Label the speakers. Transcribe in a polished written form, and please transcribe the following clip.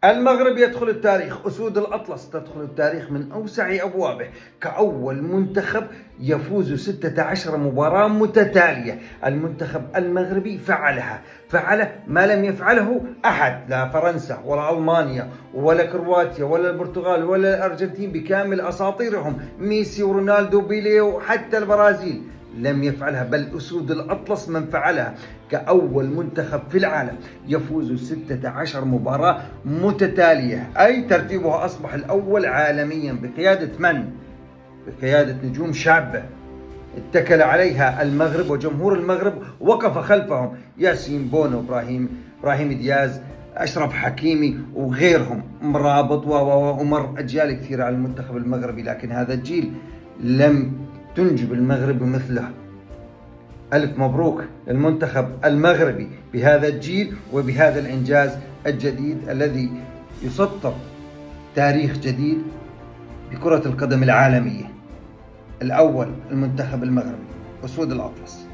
Speaker 1: المغرب يدخل التاريخ، أسود الأطلس تدخل التاريخ من أوسع أبوابه كأول منتخب يفوز 16 مباراة متتالية. المنتخب المغربي فعل ما لم يفعله أحد، لا فرنسا ولا ألمانيا ولا كرواتيا ولا البرتغال ولا الأرجنتين بكامل أساطيرهم، ميسي ورونالدو بيليه وحتى البرازيل لم يفعلها، بل أسود الأطلس من فعلها كأول منتخب في العالم يفوز 16 مباراة متتالية، أي ترتيبها أصبح الأول عالميا بقيادة من؟ بقيادة نجوم شابة اتكل عليها المغرب، وجمهور المغرب وقف خلفهم، ياسين بونو، إبراهيم دياز، أشرف حكيمي وغيرهم، مرابط ومر أجيال كثيرة على المنتخب المغربي، لكن هذا الجيل لم تنجب المغرب مثله. ألف مبروك للمنتخب المغربي بهذا الجيل وبهذا الإنجاز الجديد الذي يسطر تاريخ جديد بكرة القدم العالمية. الأول المنتخب المغربي، أسود الأطلس.